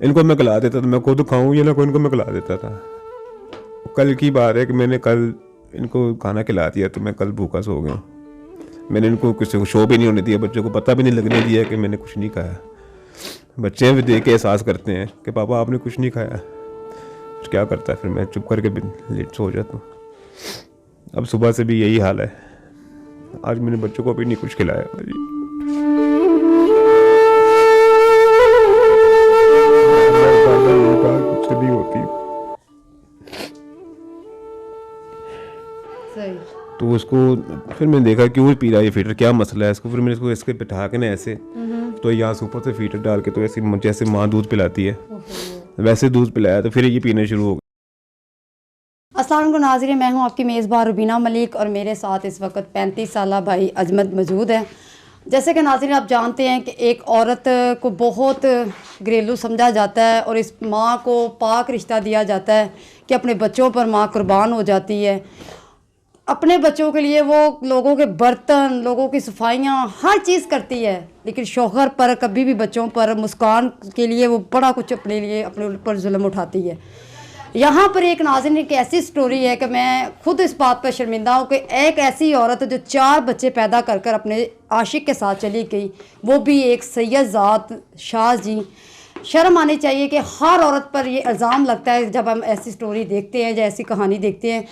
इनको मैं खिला देता था, मैं खुद खाऊं या ना को, इनको मैं खिला देता था। कल की बात है कि मैंने कल इनको खाना खिला दिया तो मैं कल भूखा सो गया। मैंने इनको किसी को शो भी नहीं होने दिया, बच्चों को पता भी नहीं लगने दिया कि मैंने कुछ नहीं खाया। बच्चे भी देख के एहसास करते हैं कि पापा आपने कुछ नहीं खाया। फिर क्या करता है, फिर मैं चुप करके लेट सो जाता हूँ। अब सुबह से भी यही हाल है। आज मैंने बच्चों को भी नहीं कुछ खिलाया जी। कुछ नहीं होती तो उसको फिर मैंने देखा क्यों पी रहा है ये फीटर, क्या मसला है इसको। फिर मैंने इसको इसके बिठा के ना ऐसे, तो यहाँ से ऊपर से फीटर डाल के तो ऐसे जैसे माँ दूध पिलाती है वैसे दूध पिलाया, तो फिर ये पीने शुरू हो गया। अस्सलाम वालेकुम नाज़रीन, मैं हूँ आपकी मेज़बान रुबीना मलिक और मेरे साथ इस वक्त 35 साला भाई अजमत मौजूद है। जैसे कि नाज़रीन आप जानते हैं कि एक औरत को बहुत घरेलू समझा जाता है और इस माँ को पाक रिश्ता दिया जाता है कि अपने बच्चों पर माँ कुर्बान हो जाती है। अपने बच्चों के लिए वो लोगों के बर्तन, लोगों की सफाइयाँ, हर चीज़ करती है, लेकिन शौहर पर कभी भी बच्चों पर मुस्कान के लिए वो बड़ा कुछ अपने लिए अपने ऊपर जुल्म उठाती है। यहाँ पर एक नाज़रीन एक ऐसी स्टोरी है कि मैं खुद इस बात पर शर्मिंदा हूँ कि एक ऐसी औरत जो 4 बच्चे पैदा कर कर अपने आशिक के साथ चली गई, वो भी एक सैयद ज़ात शाह जी। शर्म आनी चाहिए कि हर औरत पर ये इल्ज़ाम लगता है जब हम ऐसी स्टोरी देखते हैं या ऐसी कहानी देखते हैं।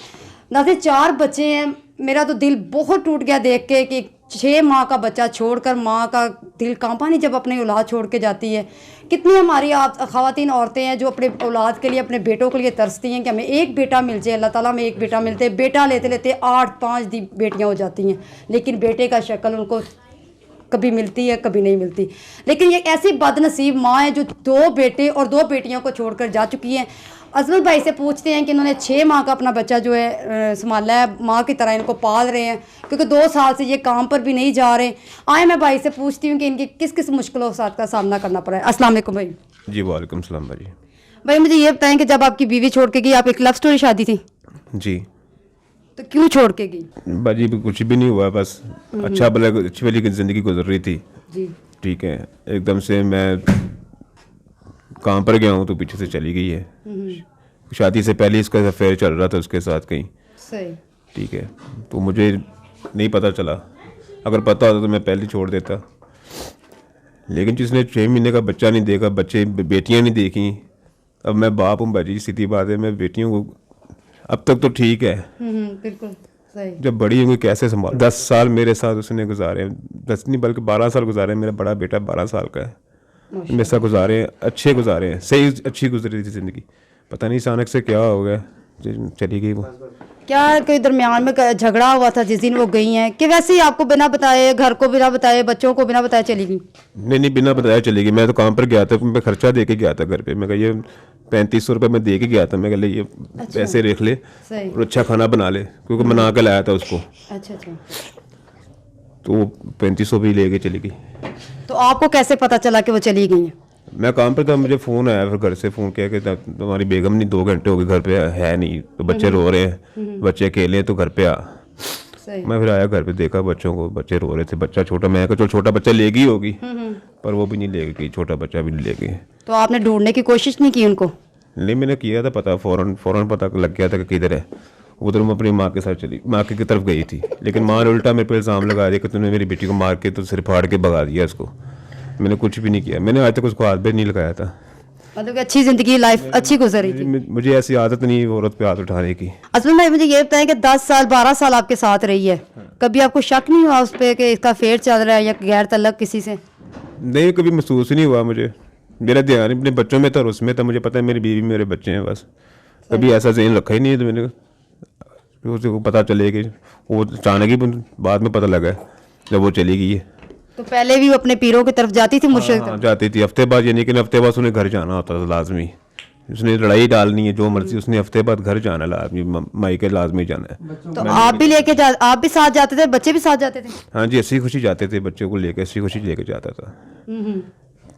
नाज़रीन 4 बच्चे हैं, मेरा तो दिल बहुत टूट गया देख के कि 6 माह का बच्चा छोड़कर माँ का दिल कांपा नहीं जब अपनी औलाद छोड़ के जाती है। कितनी हमारी आप ख़वातीन औरतें हैं जो अपने औलाद के लिए, अपने बेटों के लिए तरसती हैं कि हमें एक बेटा मिल जाए, अल्लाह ताला में एक बेटा मिलते, बेटा लेते लेते 8-5 बेटियाँ हो जाती हैं, लेकिन बेटे का शक्ल उनको कभी मिलती है कभी नहीं मिलती। लेकिन ये ऐसी बदनसीब माँ है जो 2 बेटे और 2 बेटियों को छोड़कर जा चुकी हैं। अजमल भाई से पूछते हैं कि इन्होंने 6 माह का अपना बच्चा जो है संभाला है, माँ की तरह इनको पाल रहे हैं क्योंकि 2 साल से ये काम पर भी नहीं जा रहे। आए मैं भाई से पूछती हूँ कि इनकी किस किस मुश्किलों का सामना करना पड़ा है। अस्सलाम वालेकुम भाई। जी वालेकुम सलाम भाई। भाई मुझे ये बताएं कि जब आपकी बीवी छोड़ के गई, आप एक लव स्टोरी शादी थी जी, तो क्यों छोड़ के गई? बाजी कुछ भी नहीं हुआ, बस अच्छा भला अच्छी वाली ज़िंदगी गुजर रही थी जी, ठीक है। एकदम से मैं काम पर गया हूँ तो पीछे से चली गई है। शादी से पहले इसका अफेयर चल रहा था उसके साथ कहीं, सही, ठीक है। तो मुझे नहीं पता चला, अगर पता होता तो मैं पहले छोड़ देता। लेकिन जिसने 6 महीने का बच्चा नहीं देखा, बच्चे बेटियां नहीं देखी, अब मैं बाप हूँ भाजी, सीधी बात है। मैं बेटियों को अब तक तो ठीक है, बिल्कुल सही। जब बड़ी होंगी कैसे संभाल। 10 साल मेरे साथ उसने गुजारे, 10 नहीं बल्कि 12 साल गुजारे। मेरा बड़ा बेटा 12 साल का है, मेरे साथ गुजारे अच्छे गुजारे हैं, सही अच्छी गुजरी थी ज़िंदगी। पता नहीं अचानक से क्या हो गया, चली गई वो। क्या कोई दरमियान में झगड़ा हुआ था जिस दिन वो गई हैं कि वैसे ही आपको बिना बताए, घर को बिना बताए, बच्चों को बिना बताए चली गई? नहीं, बिना बताया चली गई। मैं तो काम पर गया था, मैं खर्चा दे के गया था घर पे। मैं कहा ये 3500 रुपये मैं दे के गया था। मैं कहा ये पैसे रख ले और अच्छा खाना बना ले, क्योंकि मना के लाया था उसको। अच्छा, तो 3500 भी ले के चली गई। तो आपको कैसे पता चला कि वो चली गई हैं? मैं काम पर था, मुझे फ़ोन आया, फिर घर से फ़ोन किया कि तुम्हारी बेगम नहीं 2 घंटे हो गए घर पे है नहीं, तो बच्चे रो रहे हैं, बच्चे अकेले हैं तो घर पे आ। मैं फिर आया घर पे, देखा बच्चों को, बच्चे रो रहे थे। बच्चा छोटा, मैं कहा चलो छोटा बच्चा ले गई होगी, पर वो भी नहीं ले गई, छोटा बच्चा भी नहीं ले गई। तो आपने ढूंढने की कोशिश नहीं की उनको? नहीं, मैंने किया था पता, फ़ौरन पता लग गया था कि किधर है। उधर मैं अपनी माँ के साथ चली, माँ की तरफ गई थी, लेकिन माँ ने उल्टा मेरे पे इल्ज़ाम लगा दिया कि तूने मेरी बेटी को मार के तो सिर फाड़ के भगा दिया उसको। मैंने कुछ भी नहीं किया, मैंने आज तक उसको हाथ भी नहीं लगाया था। मतलब कि अच्छी ज़िंदगी, लाइफ अच्छी गुजरी थी। मुझे ऐसी आदत नहीं औरत पे हाथ उठाने की। असल में मुझे ये बताएं कि 10 साल 12 साल आपके साथ रही है, कभी आपको शक नहीं हुआ उस पर कि इसका अफेयर चल रहा है या गैर तलक किसी से? नहीं, कभी महसूस ही नहीं हुआ मुझे। मेरा ध्यान अपने बच्चों में था और उसमें था। मुझे पता है मेरी बीवी मेरे बच्चे हैं, बस कभी ऐसा ज़हन रखा ही नहीं है। तो मैंने उसको पता चले कि वो अचानक ही बाद में पता लगा जब वो चली गई है। तो पहले भी वो अपने पीरों की तरफ जाती थी, मुर्शिद की तरफ? जाती थी हफ्ते बाद, यानी कि हफ्ते बाद उन्हें घर जाना होता था लाजमी। उसने लड़ाई डालनी है जो मर्जी, उसने हफ्ते बाद घर जाना लाजमी, माई के लाजमी जाना है। तो आप भी आप भी साथ जाते थे, बच्चे भी साथ जाते थे? हाँ जी, ऐसी खुशी जाते थे, बच्चों को लेकर ऐसी खुशी लेके जाता था।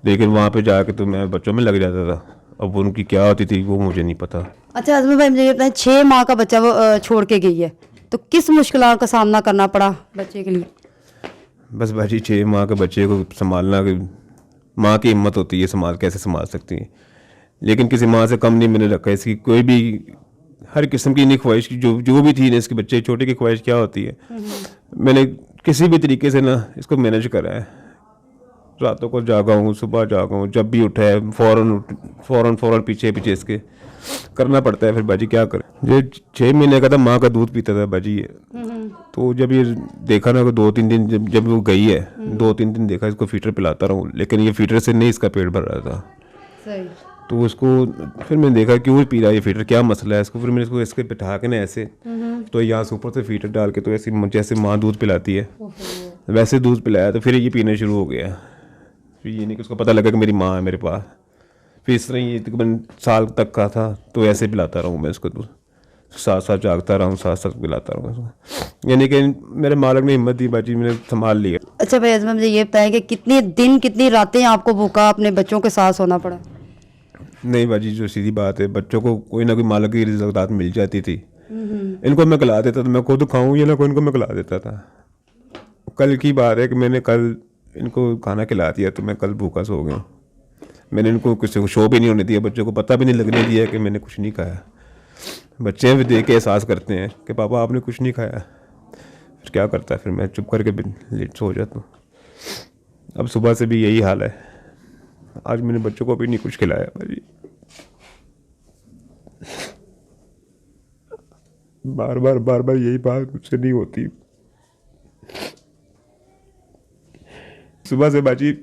लेकिन वहाँ पे जाके तो मैं बच्चों में लग जाता था। अब उनकी क्या होती थी वो मुझे नहीं पता। अच्छा अजमल भाई, मुझे ये बताएं 6 माह का बच्चा वो छोड़ के गई है, तो किस मुश्किलों का सामना करना पड़ा बच्चे के लिए? बस भाजी 6 माह के बच्चे को संभालना, माँ की हिम्मत होती है, कैसे संभाल सकती है। लेकिन किसी माँ से कम नहीं मैंने रखा। इसकी कोई भी हर किस्म की नहीं ख्वाहिश की जो जो भी थी ना, इसके बच्चे छोटे की ख्वाहिश क्या होती है, मैंने किसी भी तरीके से ना इसको मैनेज करा है। रातों को जागा हूँ, सुबह जागा हूँ, जब भी उठा है फ़ौरन पीछे पीछे इसके करना पड़ता है। फिर बाजी क्या करें। ये 6 महीने का था, माँ का दूध पीता था बाजी ये। तो जब ये देखा ना कि 2-3 दिन जब वो गई है, 2-3 दिन देखा इसको फीटर पिलाता रहूँ, लेकिन ये फीटर से नहीं इसका पेट भर रहा था। सही। तो उसको फिर मैंने देखा क्यों पी रहा है ये फीटर, क्या मसला है इसको। फिर मैंने इसको इसके बिठा के ना ऐसे, तो यहाँ से ऊपर से फीटर डाल के, तो ऐसे जैसे माँ दूध पिलाती है वैसे दूध पिलाया। तो फिर ये पीने शुरू हो गया। फिर ये नहीं कि उसको पता लगा कि मेरी माँ है मेरे पास। फिर इस तरह ये तकरीबन साल तक का था, तो ऐसे पिलाता रहूँ मैं इसको दूध, साथ साथ जागता रहूँ, साथ साथ पिलाता रहूँ इसको। यानी कि मेरे मालिक ने हिम्मत दी बाजी, मैंने संभाल लिया। अच्छा भाई अजमत, मुझे ये बताएं कि कितने दिन कितनी रातें आपको भूखा अपने बच्चों के साथ सोना पड़ा? नहीं बाजी, जो सीधी बात है, बच्चों को कोई ना कोई मालिक की रिज़्क़ात मिल जाती थी। इनको मैं खिला देता था, मैं खुद खाऊं या ना कोई, इनको मैं खिला देता था। कल की बात है कि मैंने कल इनको खाना खिला दिया तो मैं कल भूखा सो गया। मैंने इनको किसी को शो भी नहीं होने दिया, बच्चों को पता भी नहीं लगने दिया कि मैंने कुछ नहीं खाया। बच्चे भी देख के एहसास करते हैं कि पापा आपने कुछ नहीं खाया। फिर क्या करता है, फिर मैं चुप करके लेट सो जाता हूँ। अब सुबह से भी यही हाल है। आज मैंने बच्चों को भी नहीं कुछ खिलाया भाजी। बार बार यही बात मुझसे नहीं होती। सुबह से बाजी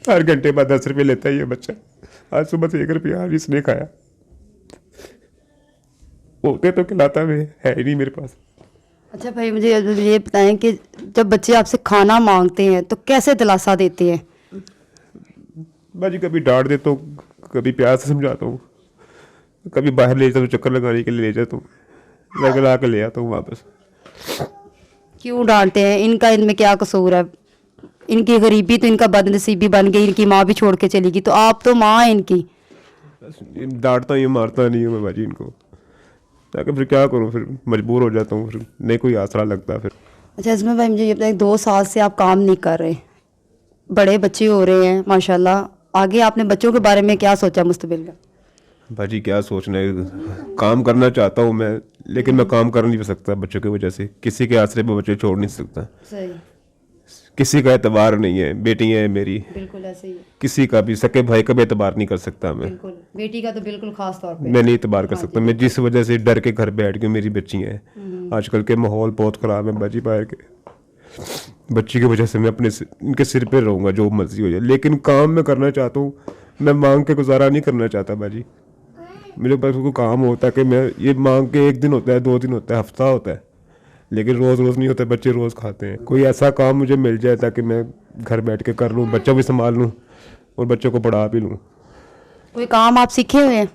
हर घंटे बाद 10 रुपये लेता है ये बच्चा। आज सुबह से 1 रुपया आज इसने खाया। होते तो खिलाता मैं, है ही नहीं मेरे पास। अच्छा भाई मुझे ये बताएं कि जब बच्चे आपसे खाना मांगते हैं तो कैसे दिलासा देते हैं? बाजी कभी डांट देता हूँ, कभी प्यार से समझाता हूँ, कभी बाहर ले जाता हूँ, चक्कर लगाने के लिए ले जाता हूँ, लगा के ले आता हूँ वापस। क्यों डांटते हैं? इनमें क्या कसूर है? इनकी गरीबी तो इनका बदनसीबी बन गई, इनकी माँ भी छोड़ के चली गई, तो आप तो माँ है इनकी। डांटता ही मारता नहीं हूँ मैं बाजी इनको, ताकि फिर क्या करूँ, फिर मजबूर हो जाता हूँ, फिर नहीं कोई आसरा लगता फिर। अच्छा इसमें भाई मुझे ये बताएं, 2 साल से आप काम नहीं कर रहे, बड़े बच्चे हो रहे हैं माशाल्लाह, आगे आपने बच्चों के बारे में क्या सोचा मुस्तकबिल का? भाजी क्या सोचना है, काम करना चाहता हूँ मैं, लेकिन मैं काम कर नहीं सकता बच्चों की वजह से। किसी के आसरे पे बच्चे छोड़ नहीं सकता। सही। किसी का एतबार नहीं है, बेटी है मेरी, बिल्कुल ऐसे ही है। किसी का भी, सके भाई का भी एतबार नहीं कर सकता मैं। बिल्कुल, बेटी का तो बिल्कुल खास तौर पे मैं नहीं एतबार कर सकता। मैं जिस वजह से डर के घर बैठ के, मेरी बच्ची है, आजकल के माहौल बहुत ख़राब है बाजी, बाहर के बच्ची की वजह से मैं अपने इनके सिर पे रहूँगा जो मर्जी हो जाए, लेकिन काम मैं करना चाहता हूँ। मैं मांग के गुजारा नहीं करना चाहता बाजी। मेरे पास को काम होता है कि मैं ये मांग के 1 दिन होता है, 2 दिन होता है, हफ्ता होता है, लेकिन रोज़ रोज़ नहीं होता। बच्चे रोज़ खाते हैं। कोई ऐसा काम मुझे मिल जाए ताकि मैं घर बैठ के कर लूँ, बच्चा भी संभाल लूँ और बच्चों को पढ़ा भी लूँ। कोई काम आप सीखे हुए हैं?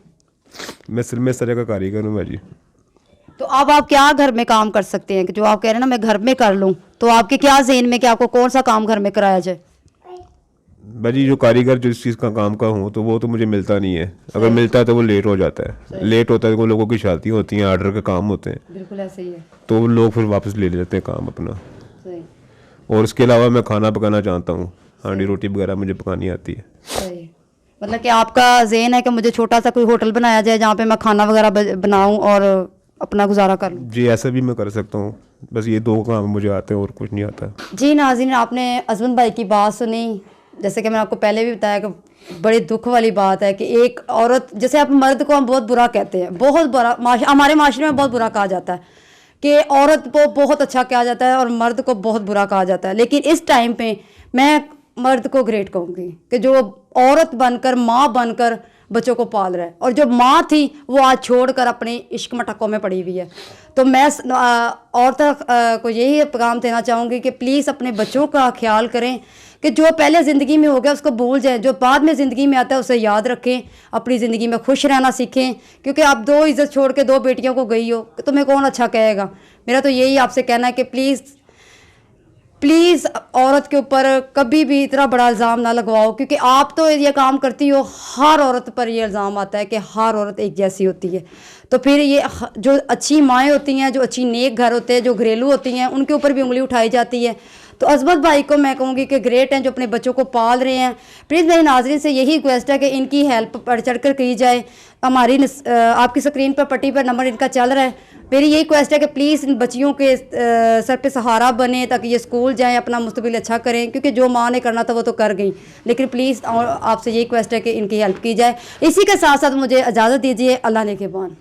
मैं सिल में इस तरह का कारीगर हूँ बाजी। तो अब आप क्या घर में काम कर सकते हैं कि जो आप कह रहे हैं ना मैं घर में कर लूँ, तो आपके क्या ज़हन में कि आपको कौन सा काम घर में कराया जाए? बाजी जो कारीगर जिस चीज़ का काम का हूँ तो वो तो मुझे मिलता नहीं है। अगर मिलता है तो वो लेट हो जाता है। लेट होता है तो लोगों की शादियाँ होती हैं, ऑर्डर के काम होते हैं, बिल्कुल ऐसे ही है। तो वो लोग फिर वापस ले लेते हैं काम अपना। सही। और इसके अलावा मैं खाना पकाना जानता हूँ, हांडी रोटी वगैरह मुझे पकानी आती है। सही। मतलब कि आपका ज़हन है कि मुझे छोटा सा कोई होटल बनाया जाए जहाँ पे मैं खाना वगैरह बनाऊँ और अपना गुजारा कर लूँ? जी ऐसा भी मैं कर सकता हूँ, बस ये 2 काम मुझे आते हैं और कुछ नहीं आता। जी नाज़रीन, आपने अज़मत भाई की बात सुनी। जैसे कि मैंने आपको पहले भी बताया कि बड़ी दुख वाली बात है कि एक औरत, जैसे आप मर्द को हम बहुत बुरा कहते हैं, बहुत बुरा हमारे माशरे में बहुत बुरा कहा जाता है कि औरत को बहुत अच्छा कहा जाता है और मर्द को बहुत बुरा कहा जाता है। लेकिन इस टाइम पे मैं मर्द को ग्रेट कहूँगी कि जो औरत बनकर, माँ बनकर बच्चों को पाल रहा है, और जो माँ थी वो आज छोड़कर अपने इश्क मटकों में पड़ी हुई है। तो मैं औरत को यही पैगाम देना चाहूँगी कि प्लीज़ अपने बच्चों का ख्याल करें कि जो पहले ज़िंदगी में हो गया उसको भूल जाएं, जो बाद में ज़िंदगी में आता है उसे याद रखें, अपनी ज़िंदगी में खुश रहना सीखें। क्योंकि आप 2 इज़्ज़त छोड़ के 2 बेटियों को गई हो, तुम्हें कौन अच्छा कहेगा? मेरा तो यही आपसे कहना है कि प्लीज़ औरत के ऊपर कभी भी इतना बड़ा इल्ज़ाम ना लगवाओ, क्योंकि आप तो ये काम करती हो, हर औरत पर ये इल्ज़ाम आता है कि हर औरत एक जैसी होती है। तो फिर ये जो अच्छी माएँ होती हैं, जो अच्छी नेक घर होते हैं, जो घरेलू होती हैं, उनके ऊपर भी उंगली उठाई जाती है। तो अजमत भाई को मैं कहूँगी कि ग्रेट हैं जो अपने बच्चों को पाल रहे हैं। प्लीज़ मेरी नाज़रीन से यही रिक्वेस्ट है कि इनकी हेल्प बढ़ चढ़ कर की जाए। हमारी आपकी स्क्रीन पर पट्टी पर नंबर इनका चल रहा है। मेरी यही रिक्वेस्ट है कि प्लीज़ इन बच्चियों के सर पे सहारा बने ताकि ये स्कूल जाएं, अपना मुस्तकबिल अच्छा करें, क्योंकि जो माँ ने करना था वो तो कर गई। लेकिन प्लीज़ आपसे यही रिक्वेस्ट है कि इनकी हेल्प की जाए। इसी के साथ साथ मुझे इजाज़त दीजिए। अल्लाह ने के बान।